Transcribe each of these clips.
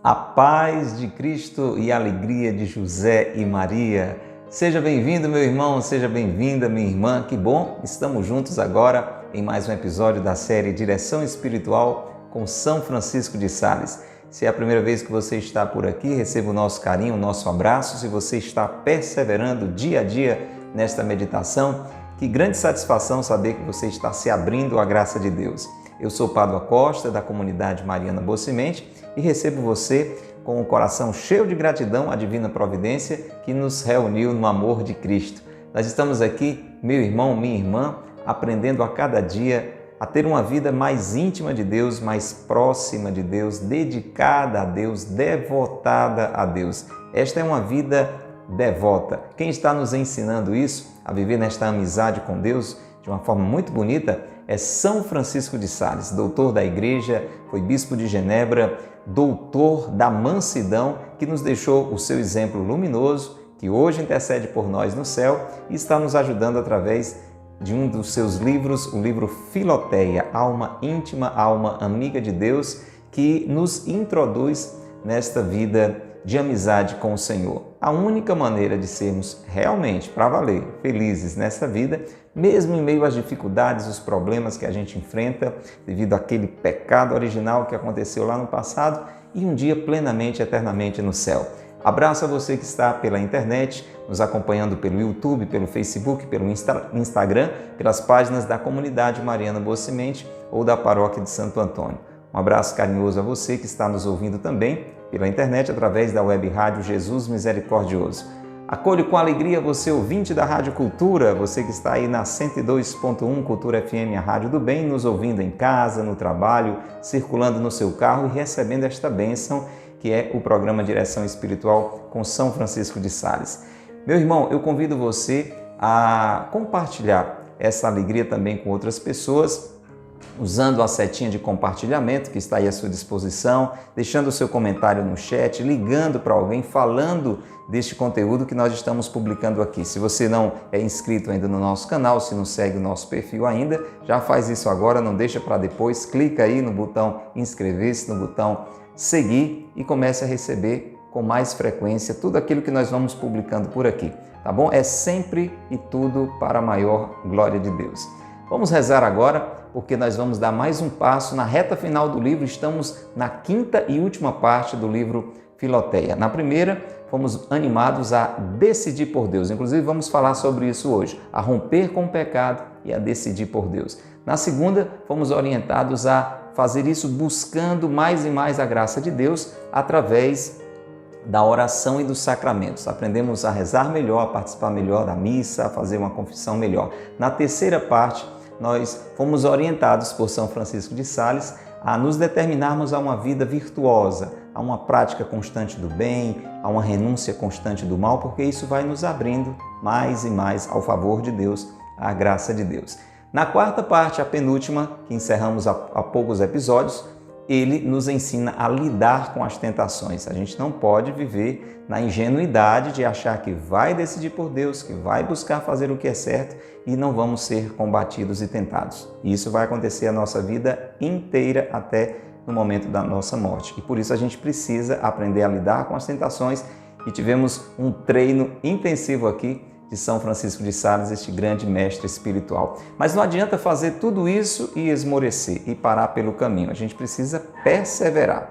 A paz de Cristo e a alegria de José e Maria. Seja bem-vindo, meu irmão, seja bem-vinda, minha irmã. Que bom, estamos juntos agora em mais um episódio da série Direção Espiritual com São Francisco de Sales. Se é a primeira vez que você está por aqui, receba o nosso carinho, o nosso abraço. Se você está perseverando dia a dia nesta meditação, que grande satisfação saber que você está se abrindo à graça de Deus. Eu sou Pádua Costa, da comunidade Mariana Boa Semente, e recebo você com o coração cheio de gratidão à Divina Providência que nos reuniu no amor de Cristo. Nós estamos aqui, meu irmão, minha irmã, aprendendo a cada dia a ter uma vida mais íntima de Deus, mais próxima de Deus, dedicada a Deus, devotada a Deus. Esta é uma vida devota. Quem está nos ensinando isso, a viver nesta amizade com Deus de uma forma muito bonita, é São Francisco de Sales, doutor da Igreja, foi bispo de Genebra, doutor da mansidão, que nos deixou o seu exemplo luminoso, que hoje intercede por nós no céu e está nos ajudando através de um dos seus livros, o livro Filoteia, Alma Íntima, Alma Amiga de Deus, que nos introduz nesta vida de amizade com o Senhor. A única maneira de sermos realmente, para valer, felizes nessa vida, mesmo em meio às dificuldades, os problemas que a gente enfrenta devido àquele pecado original que aconteceu lá no passado e um dia plenamente, eternamente no céu. Abraço a você que está pela internet, nos acompanhando pelo YouTube, pelo Facebook, pelo Instagram, pelas páginas da comunidade Mariana Boa Semente ou da paróquia de Santo Antônio. Um abraço carinhoso a você que está nos ouvindo também pela internet através da web rádio Jesus Misericordioso. Acolho com alegria você, ouvinte da Rádio Cultura, você que está aí na 102.1 Cultura FM, a Rádio do Bem, nos ouvindo em casa, no trabalho, circulando no seu carro e recebendo esta bênção que é o programa Direção Espiritual com São Francisco de Sales. Meu irmão, eu convido você a compartilhar essa alegria também com outras pessoas, usando a setinha de compartilhamento que está aí à sua disposição, deixando o seu comentário no chat, ligando para alguém, falando deste conteúdo que nós estamos publicando aqui. Se você não é inscrito ainda no nosso canal, se não segue o nosso perfil ainda, já faz isso agora, não deixa para depois, clica aí no botão inscrever-se, no botão seguir e comece a receber com mais frequência tudo aquilo que nós vamos publicando por aqui, tá bom? É sempre e tudo para a maior glória de Deus. Vamos rezar agora, porque nós vamos dar mais um passo na reta final do livro. Estamos na quinta e última parte do livro Filoteia. Na primeira, fomos animados a decidir por Deus. Inclusive, vamos falar sobre isso hoje, a romper com o pecado e a decidir por Deus. Na segunda, fomos orientados a fazer isso buscando mais e mais a graça de Deus através da oração e dos sacramentos. Aprendemos a rezar melhor, a participar melhor da missa, a fazer uma confissão melhor. Na terceira parte, nós fomos orientados por São Francisco de Sales a nos determinarmos a uma vida virtuosa, a uma prática constante do bem, a uma renúncia constante do mal, porque isso vai nos abrindo mais e mais ao favor de Deus, à graça de Deus. Na quarta parte, a penúltima, que encerramos há poucos episódios, ele nos ensina a lidar com as tentações. A gente não pode viver na ingenuidade de achar que vai decidir por Deus, que vai buscar fazer o que é certo e não vamos ser combatidos e tentados. E isso vai acontecer a nossa vida inteira até no momento da nossa morte. E por isso a gente precisa aprender a lidar com as tentações e tivemos um treino intensivo aqui de São Francisco de Sales, este grande mestre espiritual. Mas não adianta fazer tudo isso e esmorecer e parar pelo caminho. A gente precisa perseverar.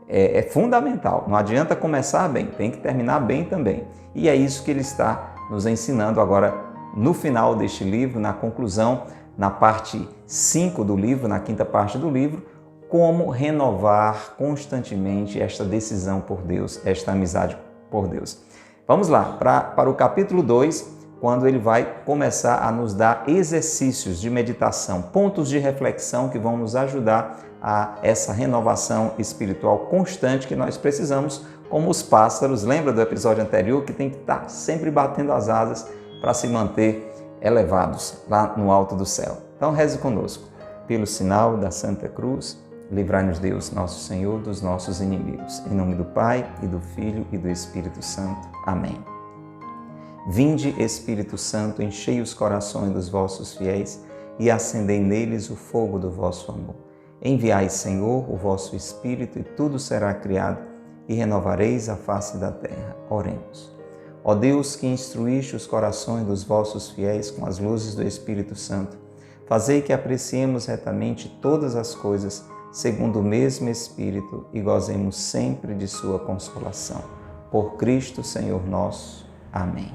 É fundamental. Não adianta começar bem, tem que terminar bem também. E é isso que ele está nos ensinando agora no final deste livro, na conclusão, na parte 5 do livro, na quinta parte do livro, como renovar constantemente esta decisão por Deus, esta amizade por Deus. Vamos lá, para o capítulo 2, quando ele vai começar a nos dar exercícios de meditação, pontos de reflexão que vão nos ajudar a essa renovação espiritual constante que nós precisamos, como os pássaros. Lembra do episódio anterior que tem que estar sempre batendo as asas para se manter elevados lá no alto do céu. Então reze conosco. Pelo sinal da Santa Cruz, livrai-nos Deus, nosso Senhor, dos nossos inimigos. Em nome do Pai, e do Filho, e do Espírito Santo. Amém. Vinde, Espírito Santo, enchei os corações dos vossos fiéis e acendei neles o fogo do vosso amor. Enviai, Senhor, o vosso Espírito, e tudo será criado, e renovareis a face da terra. Oremos. Ó Deus, que instruíste os corações dos vossos fiéis com as luzes do Espírito Santo, fazei que apreciemos retamente todas as coisas, segundo o mesmo Espírito, e gozemos sempre de sua consolação. Por Cristo, Senhor nosso. Amém.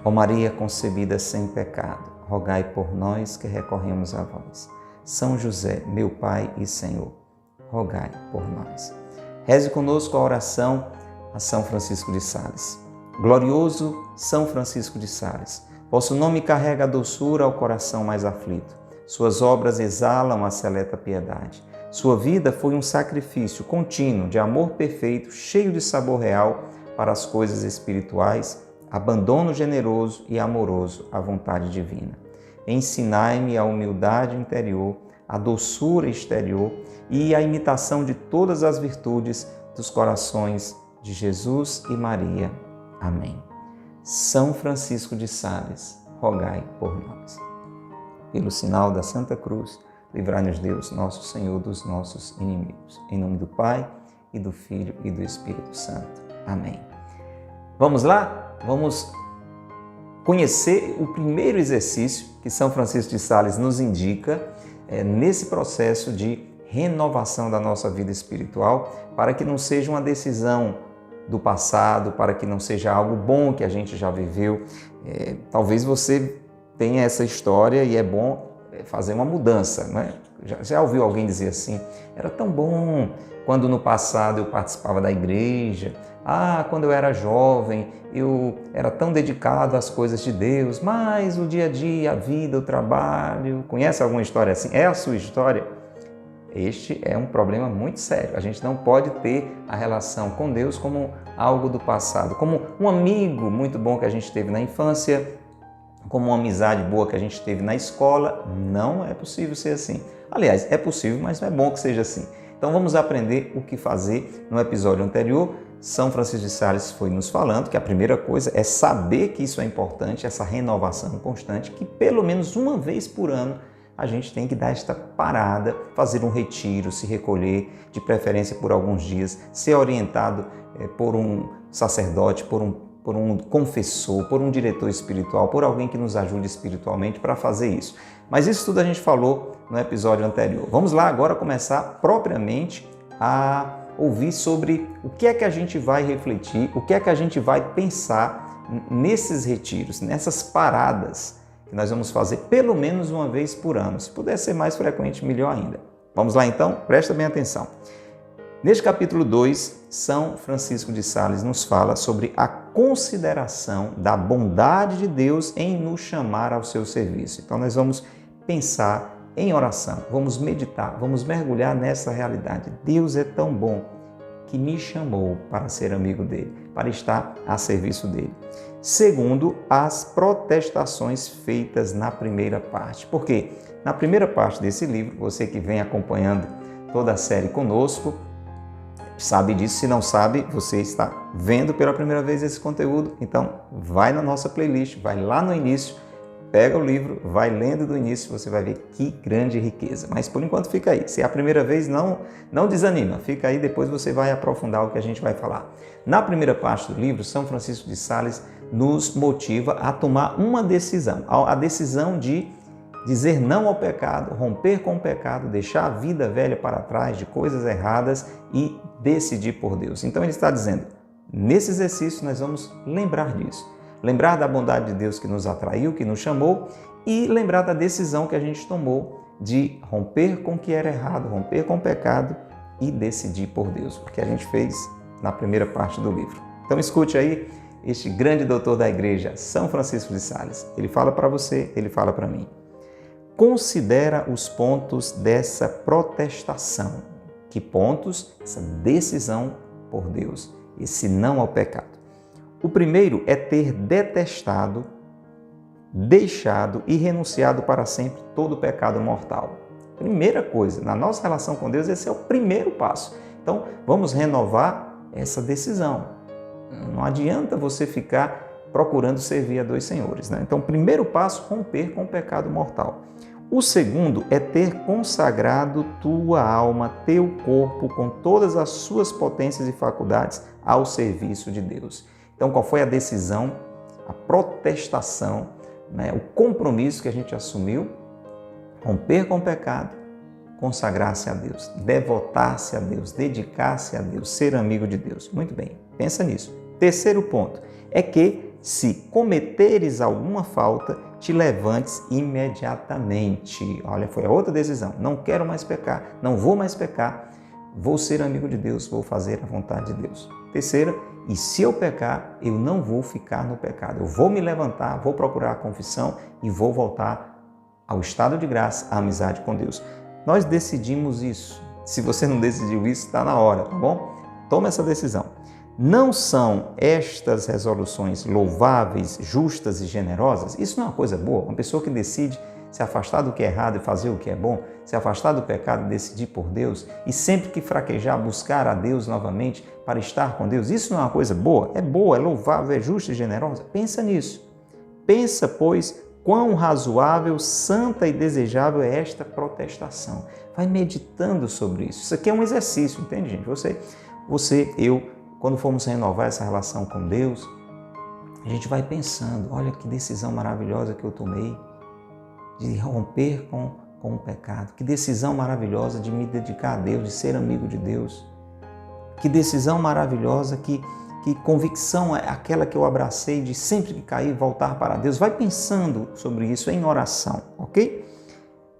Ó Maria concebida sem pecado, rogai por nós que recorremos a vós. São José, meu Pai e Senhor, rogai por nós. Reze conosco a oração a São Francisco de Sales. Glorioso São Francisco de Sales, vosso nome carrega a doçura ao coração mais aflito. Suas obras exalam a seleta piedade. Sua vida foi um sacrifício contínuo de amor perfeito, cheio de sabor real para as coisas espirituais, abandono generoso e amoroso à vontade divina. Ensinai-me a humildade interior, a doçura exterior e a imitação de todas as virtudes dos corações de Jesus e Maria. Amém. São Francisco de Sales, rogai por nós. Pelo sinal da Santa Cruz, livrai-nos Deus, nosso Senhor, dos nossos inimigos. Em nome do Pai, e do Filho, e do Espírito Santo. Amém. Vamos lá? Vamos conhecer o primeiro exercício que São Francisco de Sales nos indica nesse processo de renovação da nossa vida espiritual, para que não seja uma decisão do passado, para que não seja algo bom que a gente já viveu. Talvez você tenha essa história e é bom fazer uma mudança, né? Já ouviu alguém dizer assim, era tão bom quando no passado eu participava da igreja, quando eu era jovem eu era tão dedicado às coisas de Deus, mas o dia a dia, a vida, o trabalho, conhece alguma história assim? É a sua história? Este é um problema muito sério. A gente não pode ter a relação com Deus como algo do passado, como um amigo muito bom que a gente teve na infância, como uma amizade boa que a gente teve na escola. Não é possível ser assim. Aliás, é possível, mas não é bom que seja assim. Então vamos aprender o que fazer. No episódio anterior, São Francisco de Sales foi nos falando que a primeira coisa é saber que isso é importante, essa renovação constante, que pelo menos uma vez por ano a gente tem que dar esta parada, fazer um retiro, se recolher, de preferência por alguns dias, ser orientado por um sacerdote, por um confessor, por um diretor espiritual, por alguém que nos ajude espiritualmente para fazer isso. Mas isso tudo a gente falou no episódio anterior. Vamos lá agora começar propriamente a ouvir sobre o que é que a gente vai refletir, o que é que a gente vai pensar nesses retiros, nessas paradas que nós vamos fazer pelo menos uma vez por ano. Se puder ser mais frequente, melhor ainda. Vamos lá então? Presta bem atenção. Neste capítulo 2, São Francisco de Sales nos fala sobre a consideração da bondade de Deus em nos chamar ao seu serviço. Então nós vamos pensar em oração, vamos meditar, vamos mergulhar nessa realidade. Deus é tão bom que me chamou para ser amigo dele, para estar a serviço dele. Segundo, as protestações feitas na primeira parte. Por quê? Na primeira parte desse livro, você que vem acompanhando toda a série conosco, sabe disso. Se não sabe, você está vendo pela primeira vez esse conteúdo, então vai na nossa playlist, vai lá no início, pega o livro, vai lendo do início, você vai ver que grande riqueza. Mas por enquanto fica aí. Se é a primeira vez, não desanima. Fica aí, depois você vai aprofundar o que a gente vai falar. Na primeira parte do livro, São Francisco de Sales nos motiva a tomar uma decisão. A decisão de dizer não ao pecado, romper com o pecado, deixar a vida velha para trás de coisas erradas e decidir por Deus. Então ele está dizendo, nesse exercício nós vamos lembrar disso. Lembrar da bondade de Deus que nos atraiu, que nos chamou, e lembrar da decisão que a gente tomou de romper com o que era errado, romper com o pecado e decidir por Deus, o que a gente fez na primeira parte do livro. Então escute aí este grande doutor da igreja, São Francisco de Sales. Ele fala para você, ele fala para mim. Considera os pontos dessa protestação. Que pontos? Essa decisão por Deus, esse não ao pecado. O primeiro é ter detestado, deixado e renunciado para sempre todo o pecado mortal. Primeira coisa, na nossa relação com Deus, esse é o primeiro passo. Então, vamos renovar essa decisão. Não adianta você ficar procurando servir a dois senhores, né? Então, primeiro passo, romper com o pecado mortal. O segundo é ter consagrado tua alma, teu corpo, com todas as suas potências e faculdades ao serviço de Deus. Então, qual foi a decisão, a protestação, o compromisso que a gente assumiu? Romper com o pecado, consagrar-se a Deus, devotar-se a Deus, dedicar-se a Deus, ser amigo de Deus. Muito bem, pensa nisso. Terceiro ponto é que, se cometeres alguma falta, te levantes imediatamente. Olha, foi a outra decisão. Não quero mais pecar, não vou mais pecar, vou ser amigo de Deus, vou fazer a vontade de Deus. Terceira, e se eu pecar, eu não vou ficar no pecado. Eu vou me levantar, vou procurar a confissão e vou voltar ao estado de graça, à amizade com Deus. Nós decidimos isso. Se você não decidiu isso, está na hora, tá bom? Toma essa decisão. Não são estas resoluções louváveis, justas e generosas? Isso não é uma coisa boa? Uma pessoa que decide se afastar do que é errado e fazer o que é bom, se afastar do pecado e decidir por Deus, e sempre que fraquejar, buscar a Deus novamente para estar com Deus, isso não é uma coisa boa? É boa, é louvável, é justa e generosa? Pensa nisso. Pensa, pois, quão razoável, santa e desejável é esta protestação. Vai meditando sobre isso. Isso aqui é um exercício, entende, gente? Você, eu, quando formos renovar essa relação com Deus, a gente vai pensando, olha que decisão maravilhosa que eu tomei de romper com o pecado. Que decisão maravilhosa de me dedicar a Deus, de ser amigo de Deus. Que decisão maravilhosa, que convicção é aquela que eu abracei de sempre que cair, voltar para Deus. Vai pensando sobre isso em oração, ok?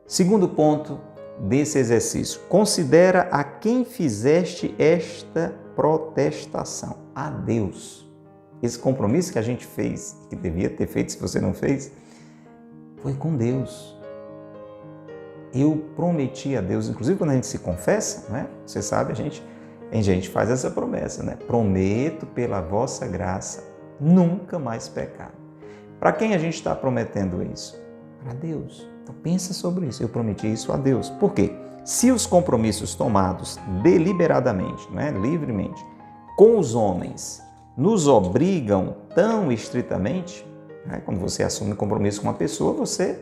Segundo ponto desse exercício. Considera a quem fizeste esta protestação. A Deus. Esse compromisso que a gente fez, que devia ter feito se você não fez, foi com Deus. Eu prometi a Deus, inclusive quando a gente se confessa, né? Você sabe, a gente faz essa promessa, né? Prometo pela vossa graça nunca mais pecar. Para quem a gente está prometendo isso? Para Deus. Então pensa sobre isso. Eu prometi isso a Deus. Por quê? Se os compromissos tomados deliberadamente, livremente, com os homens, nos obrigam tão estritamente, quando você assume um compromisso com uma pessoa, você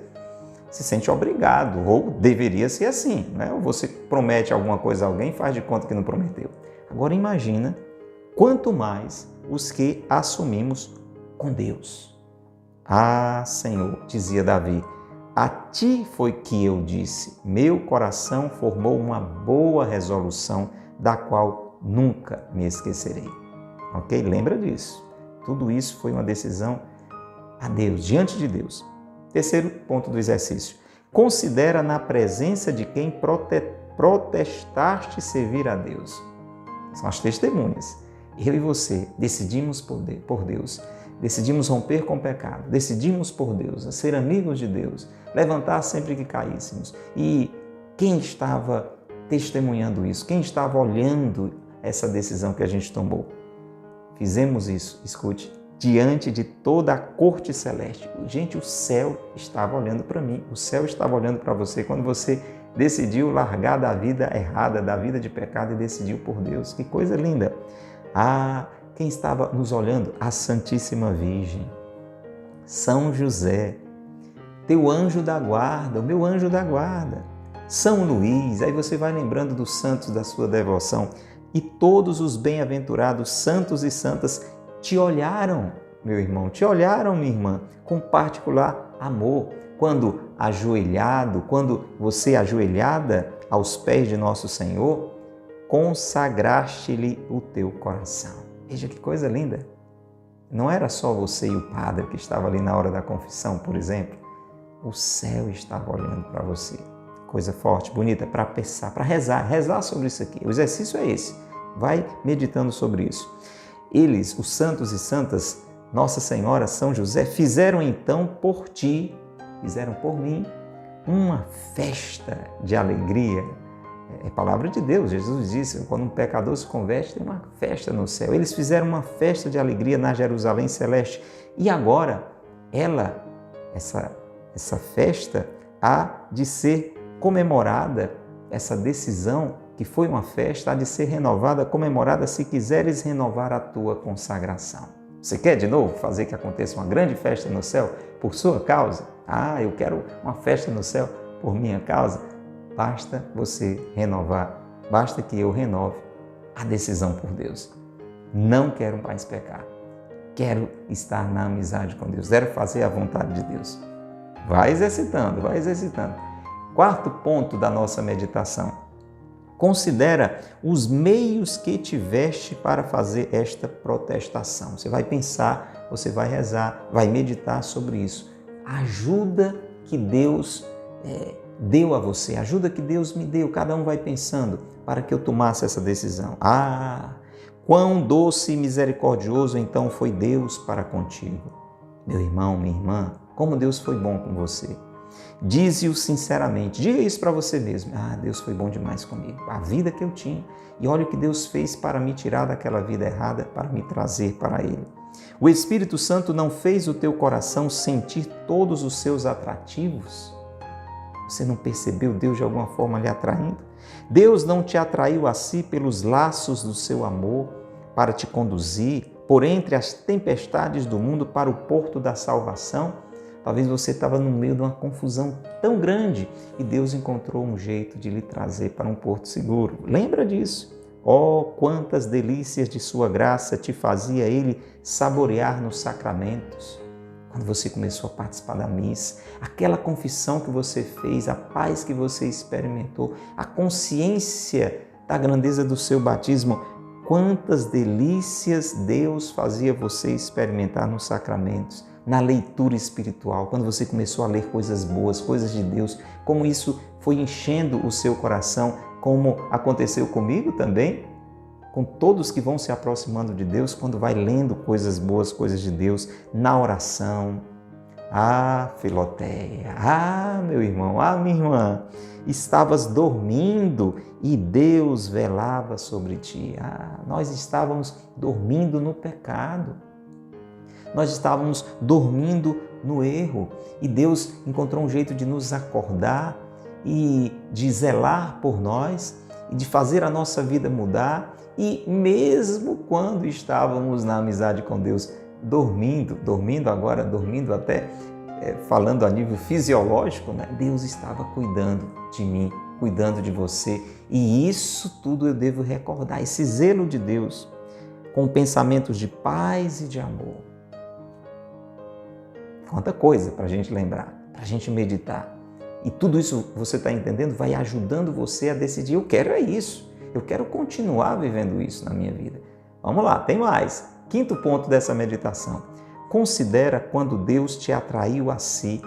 se sente obrigado, ou deveria ser assim, ou você promete alguma coisa a alguém e faz de conta que não prometeu. Agora imagina, quanto mais os que assumimos com Deus. Ah, Senhor, dizia Davi, a ti foi que eu disse, meu coração formou uma boa resolução, da qual nunca me esquecerei. Ok? Lembra disso. Tudo isso foi uma decisão a Deus, diante de Deus. Terceiro ponto do exercício. Considera na presença de quem protestaste servir a Deus. São as testemunhas. Eu e você decidimos por Deus, decidimos romper com o pecado, decidimos por Deus, a ser amigos de Deus, levantar sempre que caíssemos. E quem estava testemunhando isso? Quem estava olhando essa decisão que a gente tomou? Fizemos isso, escute, diante de toda a corte celeste. Gente, o céu estava olhando para mim, o céu estava olhando para você quando você decidiu largar da vida errada, da vida de pecado e decidiu por Deus. Que coisa linda! Ah, quem estava nos olhando? A Santíssima Virgem, São José, teu anjo da guarda, o meu anjo da guarda, São Luís, aí você vai lembrando dos santos da sua devoção, e todos os bem-aventurados santos e santas te olharam, meu irmão, te olharam, minha irmã, com particular amor, quando você ajoelhada aos pés de nosso Senhor, consagraste-lhe o teu coração. Veja que coisa linda! Não era só você e o padre que estava ali na hora da confissão, por exemplo. O céu estava olhando para você. Coisa forte, bonita, para pensar, para rezar sobre isso aqui. O exercício é esse. Vai meditando sobre isso. Eles, os santos e santas, Nossa Senhora, São José, fizeram então por ti, fizeram por mim, uma festa de alegria. É palavra de Deus. Jesus disse, quando um pecador se converte, tem uma festa no céu. Eles fizeram uma festa de alegria na Jerusalém Celeste. E agora, essa festa há de ser comemorada, essa decisão que foi uma festa, há de ser renovada, comemorada, se quiseres renovar a tua consagração. Você quer de novo fazer que aconteça uma grande festa no céu por sua causa? Ah, eu quero uma festa no céu. por minha causa. Basta você renovar, basta que eu renove a decisão por Deus. Não quero mais pecar. Quero estar na amizade com Deus. Quero fazer a vontade de Deus. Vai exercitando, vai exercitando. Quarto ponto da nossa meditação. Considera os meios que tiveste para fazer esta protestação. Você vai pensar, você vai rezar, vai meditar sobre isso. Ajuda que Deus deu a você, ajuda que Deus me deu. Cada um vai pensando para que eu tomasse essa decisão. Quão doce e misericordioso então foi Deus para contigo. Meu irmão, minha irmã, como Deus foi bom com você. Dize-o sinceramente, diga isso para você mesmo. Deus foi bom demais comigo, a vida que eu tinha. E olha o que Deus fez para me tirar daquela vida errada, para me trazer para Ele. O Espírito Santo não fez o teu coração sentir todos os seus atrativos? Você não percebeu Deus de alguma forma lhe atraindo? Deus não te atraiu a si pelos laços do seu amor, para te conduzir por entre as tempestades do mundo para o porto da salvação? Talvez você estava no meio de uma confusão tão grande e Deus encontrou um jeito de lhe trazer para um porto seguro. Lembra disso? Quantas delícias de sua graça te fazia Ele saborear nos sacramentos. Quando você começou a participar da missa, aquela confissão que você fez, a paz que você experimentou, a consciência da grandeza do seu batismo, quantas delícias Deus fazia você experimentar nos sacramentos, na leitura espiritual, quando você começou a ler coisas boas, coisas de Deus, como isso foi enchendo o seu coração, como aconteceu comigo também, com todos que vão se aproximando de Deus, quando vai lendo coisas boas, coisas de Deus, na oração. Filoteia, meu irmão, minha irmã, estavas dormindo e Deus velava sobre ti. Nós estávamos dormindo no pecado, nós estávamos dormindo no erro e Deus encontrou um jeito de nos acordar e de zelar por nós e de fazer a nossa vida mudar. E mesmo quando estávamos na amizade com Deus, dormindo até, falando a nível fisiológico, né? Deus estava cuidando de mim, cuidando de você. E isso tudo eu devo recordar, esse zelo de Deus, com pensamentos de paz e de amor. Quanta coisa para a gente lembrar, para a gente meditar. E tudo isso, você está entendendo, vai ajudando você a decidir, eu quero isso. Eu quero continuar vivendo isso na minha vida. Vamos lá, tem mais. Quinto ponto dessa meditação. Considera quando Deus te atraiu a si,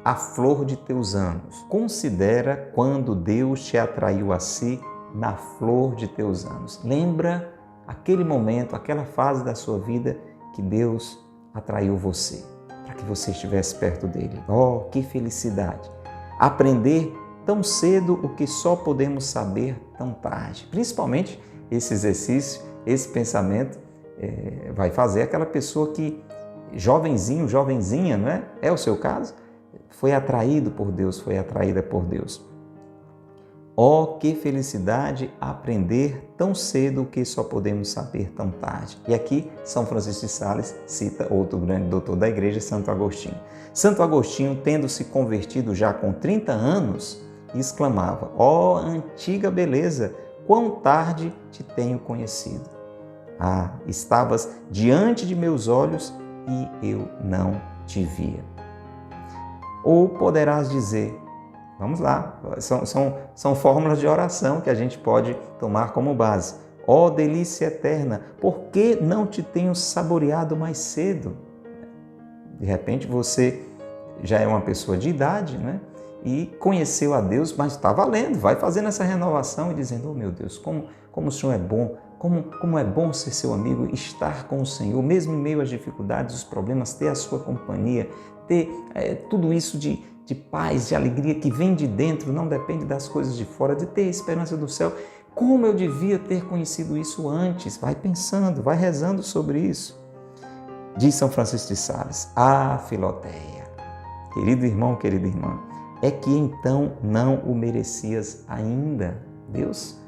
a flor de teus anos. Considera quando Deus te atraiu a si, na flor de teus anos. Lembra aquele momento, aquela fase da sua vida que Deus atraiu você, para que você estivesse perto dele. Que felicidade! Aprender tão cedo o que só podemos saber tão tarde. Principalmente esse exercício, esse pensamento vai fazer aquela pessoa que, jovenzinho, jovenzinha, não é? É o seu caso? Foi atraído por Deus, foi atraída por Deus. Que felicidade aprender tão cedo o que só podemos saber tão tarde. E aqui São Francisco de Sales cita outro grande doutor da igreja, Santo Agostinho. Santo Agostinho, tendo se convertido já com 30 anos, exclamava: antiga beleza, quão tarde te tenho conhecido. Estavas diante de meus olhos e eu não te via. Ou poderás dizer, vamos lá, são fórmulas de oração que a gente pode tomar como base. Delícia eterna, por que não te tenho saboreado mais cedo? De repente você já é uma pessoa de idade, né? E conheceu a Deus, mas está valendo, vai fazendo essa renovação e dizendo: meu Deus, como o Senhor é bom, como é bom ser seu amigo, estar com o Senhor, mesmo em meio às dificuldades, os problemas, ter a sua companhia, ter tudo isso de paz, de alegria que vem de dentro, não depende das coisas de fora, de ter a esperança do céu. Como eu devia ter conhecido isso antes? Vai pensando, vai rezando sobre isso. Diz São Francisco de Sales: Filoteia, querido irmão, querida irmã, é que então não o merecias ainda. Deus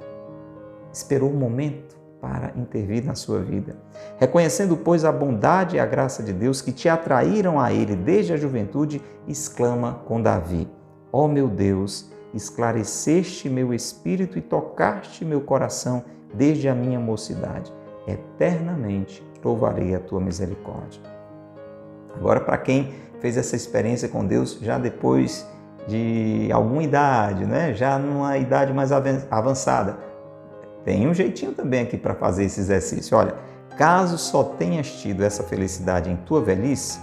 esperou um momento para intervir na sua vida. Reconhecendo, pois, a bondade e a graça de Deus que te atraíram a Ele desde a juventude, exclama com Davi: Ó meu Deus, esclareceste meu espírito e tocaste meu coração desde a minha mocidade. Eternamente louvarei a tua misericórdia. Agora, para quem fez essa experiência com Deus já depois de alguma idade, né? Já numa idade mais avançada, tem um jeitinho também aqui para fazer esse exercício. Olha, caso só tenhas tido essa felicidade em tua velhice,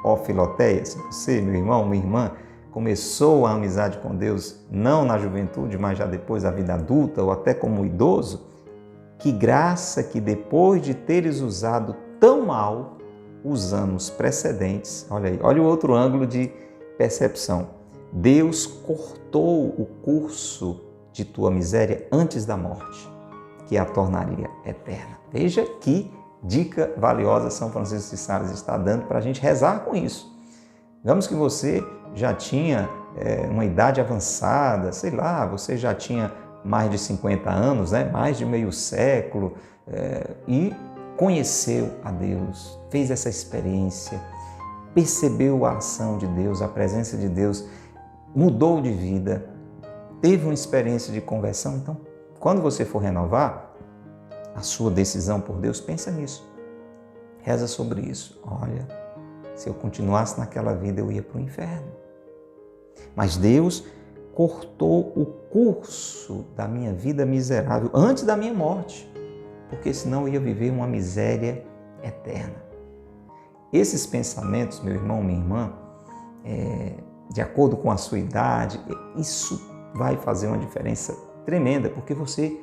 ó Filoteia, se você, meu irmão, minha irmã, começou a amizade com Deus não na juventude, mas já depois da vida adulta ou até como idoso, que graça que depois de teres usado tão mal os anos precedentes, olha aí, olha o outro ângulo de percepção. Deus cortou o curso de tua miséria antes da morte, que a tornaria eterna. Veja que dica valiosa São Francisco de Sales está dando para a gente rezar com isso. Digamos que você já tinha uma idade avançada, sei lá, você já tinha mais de 50 anos, né? Mais de meio século, e conheceu a Deus, fez essa experiência, percebeu a ação de Deus, a presença de Deus, mudou de vida, teve uma experiência de conversão. Então, quando você for renovar a sua decisão por Deus, pensa nisso. Reza sobre isso. Olha, se eu continuasse naquela vida, eu ia para o inferno. Mas Deus cortou o curso da minha vida miserável antes da minha morte, porque senão eu ia viver uma miséria eterna. Esses pensamentos, meu irmão, minha irmã, de acordo com a sua idade, isso vai fazer uma diferença tremenda, porque você,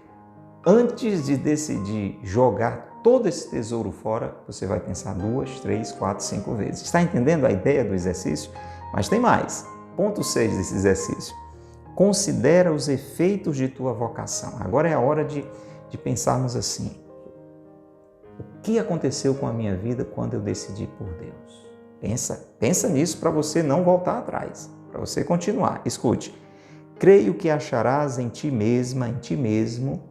antes de decidir jogar todo esse tesouro fora, você vai pensar 2, 3, 4, 5 vezes. Está entendendo a ideia do exercício? Mas tem mais. Ponto 6 desse exercício. Considera os efeitos de tua vocação. Agora é a hora de pensarmos assim. O que aconteceu com a minha vida quando eu decidi por Deus? Pensa nisso para você não voltar atrás, para você continuar. Escute. Creio que acharás em ti mesma, em ti mesmo,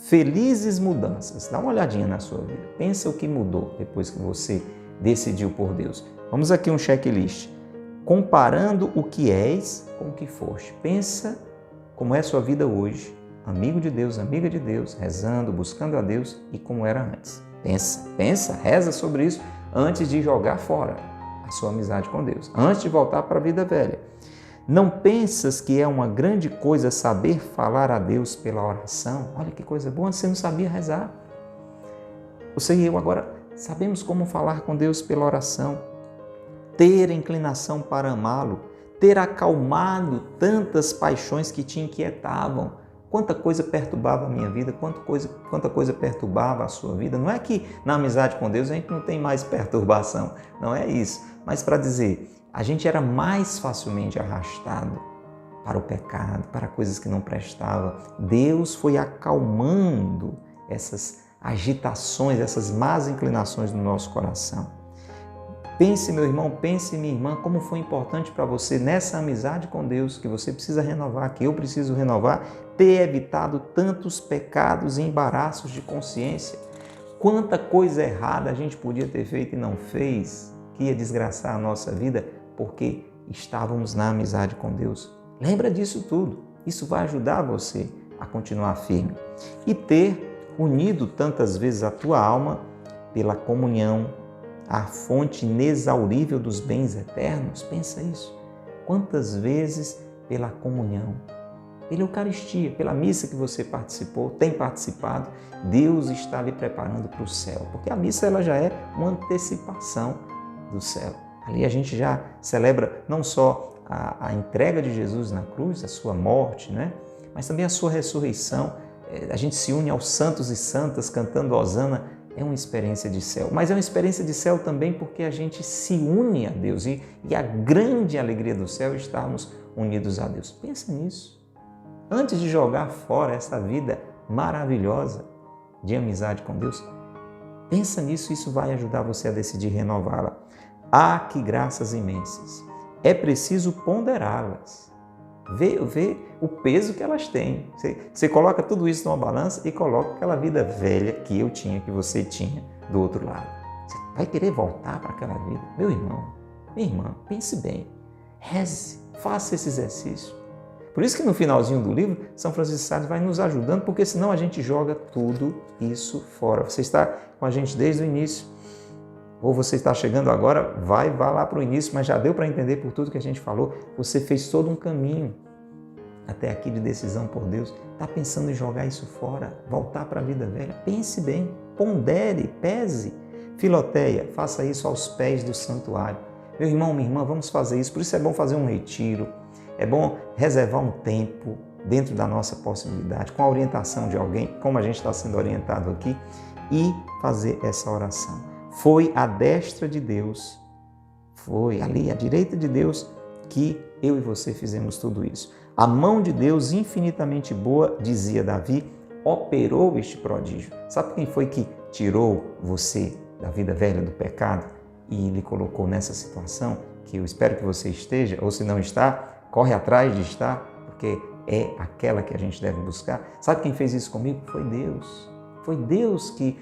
felizes mudanças. Dá uma olhadinha na sua vida. Pensa o que mudou depois que você decidiu por Deus. Vamos aqui um checklist. Comparando o que és com o que foste. Pensa como é a sua vida hoje, amigo de Deus, amiga de Deus, rezando, buscando a Deus, e como era antes. Pensa, reza sobre isso antes de jogar fora a sua amizade com Deus, antes de voltar para a vida velha. Não pensas que é uma grande coisa saber falar a Deus pela oração? Olha que coisa boa, você não sabia rezar. Você e eu agora sabemos como falar com Deus pela oração. Ter inclinação para amá-lo, ter acalmado tantas paixões que te inquietavam. Quanta coisa perturbava a minha vida, quanta coisa perturbava a sua vida. Não é que na amizade com Deus a gente não tem mais perturbação, não é isso. Mas para dizer, a gente era mais facilmente arrastado para o pecado, para coisas que não prestavam. Deus foi acalmando essas agitações, essas más inclinações no nosso coração. Pense, meu irmão, pense, minha irmã, como foi importante para você nessa amizade com Deus, que você precisa renovar, que eu preciso renovar, ter evitado tantos pecados e embaraços de consciência. Quanta coisa errada a gente podia ter feito e não fez, que ia desgraçar a nossa vida, porque estávamos na amizade com Deus. Lembra disso tudo. Isso vai ajudar você a continuar firme. E ter unido tantas vezes a tua alma pela comunhão, a fonte inexaurível dos bens eternos. Pensa isso. Quantas vezes pela comunhão, pela Eucaristia, pela missa que você participou, tem participado, Deus está lhe preparando para o céu. Porque a missa ela já é uma antecipação do céu. Ali a gente já celebra não só a entrega de Jesus na cruz, a sua morte, né? Mas também a sua ressurreição. A gente se une aos santos e santas cantando Hosana. É uma experiência de céu, mas é uma experiência de céu também porque a gente se une a Deus e a grande alegria do céu é estarmos unidos a Deus. Pensa nisso. Antes de jogar fora essa vida maravilhosa de amizade com Deus, pensa nisso, isso vai ajudar você a decidir renová-la. Ah, que graças imensas! É preciso ponderá-las. Vê o peso que elas têm. Você coloca tudo isso numa balança e coloca aquela vida velha que eu tinha, que você tinha do outro lado. Você vai querer voltar para aquela vida? Meu irmão, minha irmã, pense bem. Reze, Faça esse exercício. Por isso que no finalzinho do livro, São Francisco de Sales vai nos ajudando, porque senão a gente joga tudo isso fora. Você está com a gente desde o início, ou você está chegando agora, vá lá para o início, mas já deu para entender por tudo que a gente falou. Você fez todo um caminho até aqui de decisão por Deus. Está pensando em jogar isso fora, voltar para a vida velha? Pense bem, pondere, pese. Filoteia, faça isso aos pés do santuário. Meu irmão, minha irmã, vamos fazer isso. Por isso é bom fazer um retiro. É bom reservar um tempo dentro da nossa possibilidade, com a orientação de alguém, como a gente está sendo orientado aqui, e fazer essa oração. Foi à destra de Deus, foi ali à direita de Deus que eu e você fizemos tudo isso. A mão de Deus infinitamente boa, dizia Davi, operou este prodígio. Sabe quem foi que tirou você da vida velha, do pecado, e lhe colocou nessa situação que eu espero que você esteja, ou se não está, corre atrás de estar, porque é aquela que a gente deve buscar. Sabe quem fez isso comigo? Foi Deus. Foi Deus que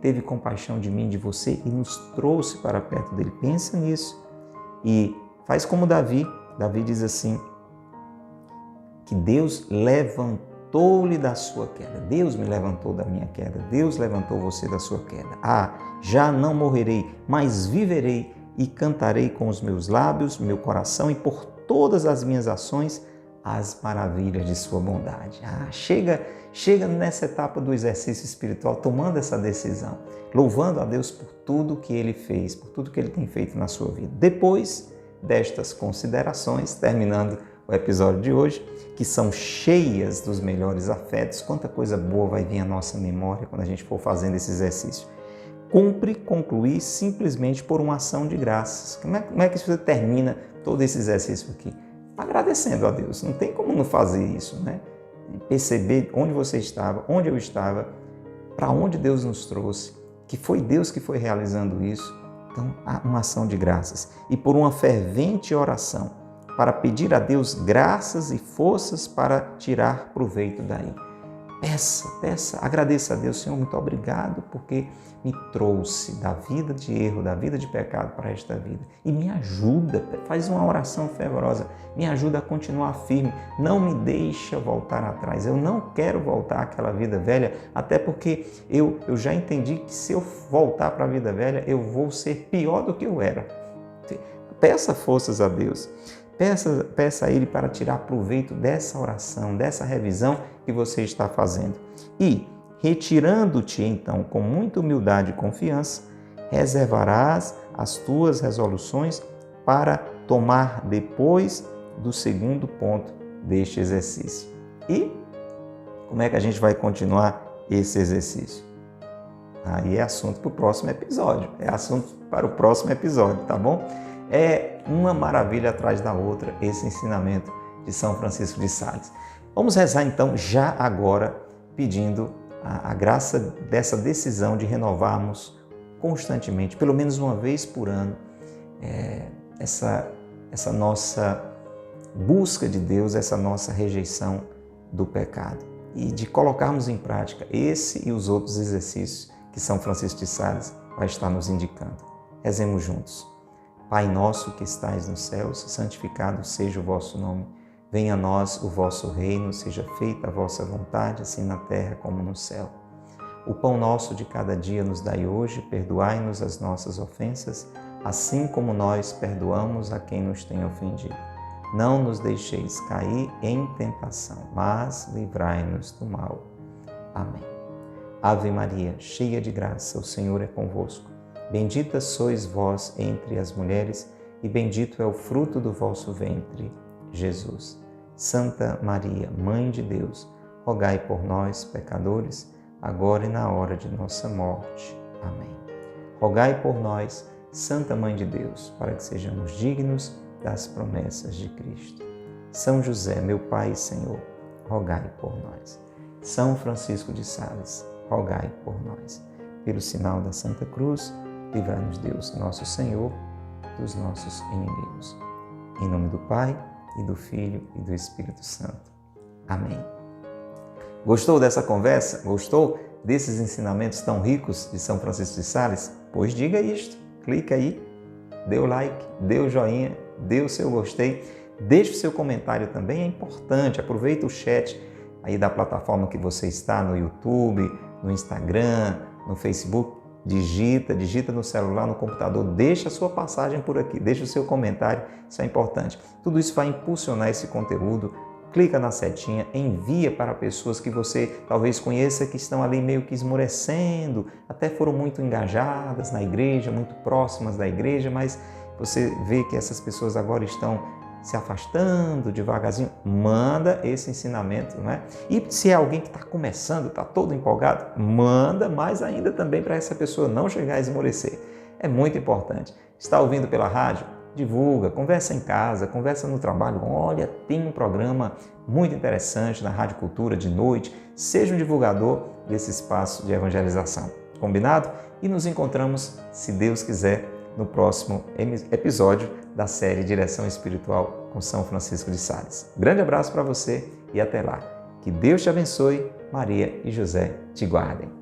teve compaixão de mim, de você, e nos trouxe para perto dele. Pensa nisso. E faz como Davi. Davi diz assim, que Deus levantou-lhe da sua queda. Deus me levantou da minha queda. Deus levantou você da sua queda. Já não morrerei, mas viverei e cantarei com os meus lábios, meu coração, e por todas as minhas ações, as maravilhas de sua bondade. Chega nessa etapa do exercício espiritual, tomando essa decisão, louvando a Deus por tudo que Ele fez, por tudo que Ele tem feito na sua vida. Depois destas considerações, terminando o episódio de hoje, que são cheias dos melhores afetos, quanta coisa boa vai vir à nossa memória quando a gente for fazendo esse exercício. Cumpre concluir simplesmente por uma ação de graças. Como é que você termina todo esse exercício aqui? Agradecendo a Deus. Não tem como não fazer isso, né? Perceber onde você estava, onde eu estava, para onde Deus nos trouxe, que foi Deus que foi realizando isso. Então, uma ação de graças. E por uma fervente oração, para pedir a Deus graças e forças para tirar proveito daí. Peça, agradeça a Deus, Senhor, muito obrigado, porque me trouxe da vida de erro, da vida de pecado para esta vida. E me ajuda, faz uma oração fervorosa, me ajuda a continuar firme, não me deixa voltar atrás. Eu não quero voltar àquela vida velha, até porque eu já entendi que se eu voltar para a vida velha, eu vou ser pior do que eu era. Peça forças a Deus. Peça a Ele para tirar proveito dessa oração, dessa revisão que você está fazendo. E, retirando-te então com muita humildade e confiança, reservarás as tuas resoluções para tomar depois do segundo ponto deste exercício. E como é que a gente vai continuar esse exercício? Aí é assunto para o próximo episódio, tá bom? É uma maravilha atrás da outra esse ensinamento de São Francisco de Sales. Vamos rezar então já agora pedindo a graça dessa decisão de renovarmos constantemente, pelo menos uma vez por ano, essa nossa busca de Deus, essa nossa rejeição do pecado e de colocarmos em prática esse e os outros exercícios que São Francisco de Sales vai estar nos indicando. Rezemos juntos. Pai nosso que estais nos céus, santificado seja o vosso nome. Venha a nós o vosso reino, seja feita a vossa vontade, assim na terra como no céu. O pão nosso de cada dia nos dai hoje, perdoai-nos as nossas ofensas, assim como nós perdoamos a quem nos tem ofendido. Não nos deixeis cair em tentação, mas livrai-nos do mal. Amém. Ave Maria, cheia de graça, o Senhor é convosco. Bendita sois vós entre as mulheres, e bendito é o fruto do vosso ventre, Jesus. Santa Maria, Mãe de Deus, rogai por nós, pecadores, agora e na hora de nossa morte. Amém. Rogai por nós, Santa Mãe de Deus, para que sejamos dignos das promessas de Cristo. São José, meu Pai e Senhor, rogai por nós. São Francisco de Sales, rogai por nós. Pelo sinal da Santa Cruz, livrai-nos Deus, nosso Senhor, dos nossos inimigos. Em nome do Pai, e do Filho, e do Espírito Santo. Amém. Gostou dessa conversa? Gostou desses ensinamentos tão ricos de São Francisco de Sales? Pois diga isto. Clica aí, dê o like, dê o joinha, dê o seu gostei. Deixe o seu comentário também, é importante. Aproveita o chat aí da plataforma que você está, no YouTube, no Instagram, no Facebook. Digita no celular, no computador, deixa a sua passagem por aqui, deixa o seu comentário, isso é importante. Tudo isso vai impulsionar esse conteúdo. Clica na setinha, envia para pessoas que você talvez conheça que estão ali meio que esmorecendo, até foram muito engajadas na igreja, muito próximas da igreja, mas você vê que essas pessoas agora estão se afastando devagarzinho. Manda esse ensinamento, não é? E se é alguém que está começando, está todo empolgado, manda mais ainda também para essa pessoa não chegar a esmorecer. É muito importante. Está ouvindo pela rádio? Divulga, conversa em casa, conversa no trabalho. Olha, tem um programa muito interessante na Rádio Cultura de noite. Seja um divulgador desse espaço de evangelização. Combinado? E nos encontramos, se Deus quiser, no próximo episódio da série Direção Espiritual com São Francisco de Sales. Grande abraço para você e até lá. Que Deus te abençoe, Maria e José te guardem.